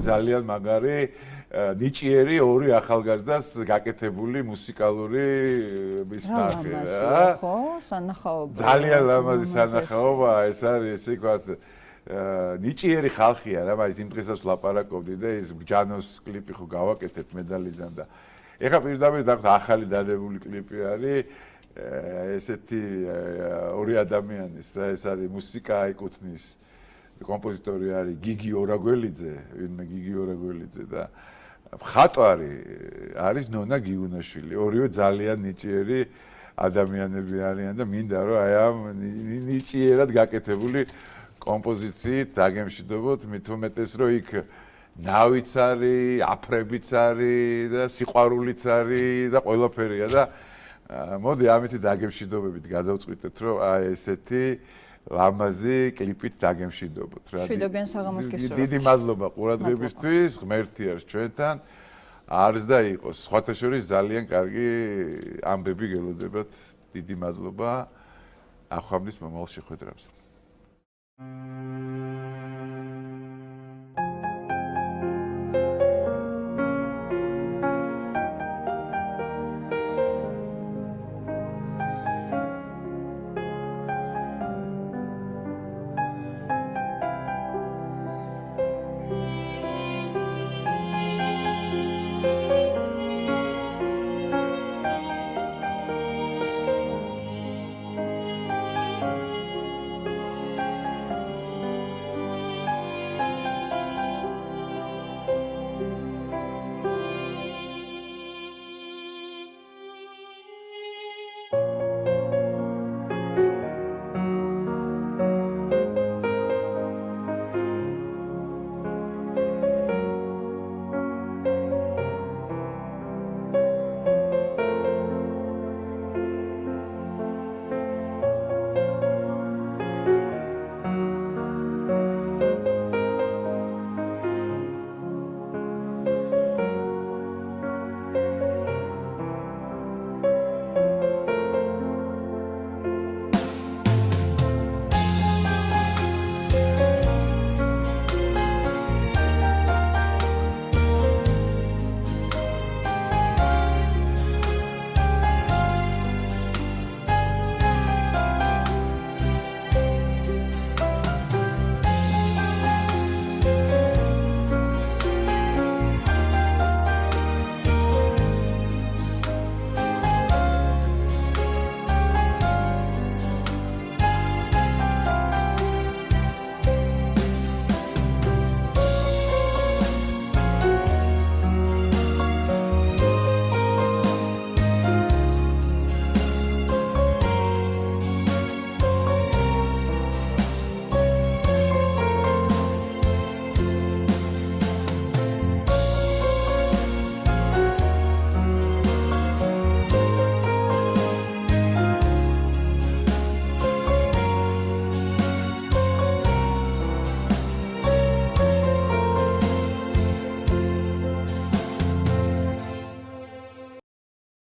ძალიან მაგარი ნიჭიერი ორი ახალგაზრდას გაკეთებული მუსიკალური მისმარხი რა. ხო, სანახაობა. ძალიან ლამაზი სანახაობა, ეს არის ესე ვთქვათ ნიჭიერი ხალხია რა, მაგის იმ დღესაც ვლაპარაკობდი და ის ჯანოს კლიპი ხო გავაკეთეთ მედალიზამ და ეხლა პირდაპირ დაგვთ ახალი დადებული კლიპი არის ესეთი ორი ადამიანის რა, ეს არის მუსიკა აიკუთვნის კომპოზიტორი არის გიგი ორაგველიძე, ვინმე გიგი ორაგველიძე და მხატვარი არის ნონა გიუნაშვილი. ორივე ძალიან ნიჭიერი ადამიანები არიან და მინდა რომ აი ამ ნიჭიერად გაკეთებული კომპოზიციით დაგემშვიდობოთ, მით უმეტეს რომ იქ ნავიც არის, აფრებიც არის და სიყვარულიც არის და ყველაფერია და მოდი ამით დაგემშვიდობებით გადავწყვიტეთ რომ აი ესეთი ლამაზი კლიპით დაგემშვიდობოთ რა. მშვიდობიან საღამოს გისურვებთ. დიდი მადლობა ყურადღებისთვის, ღმერთი არის ჩვენთან. არის და იყოს. სხვათა შორის ძალიან კარგი ამბები გელოდებათ. დიდი მადლობა. ახვამდის მომავალ შეხვედრებს.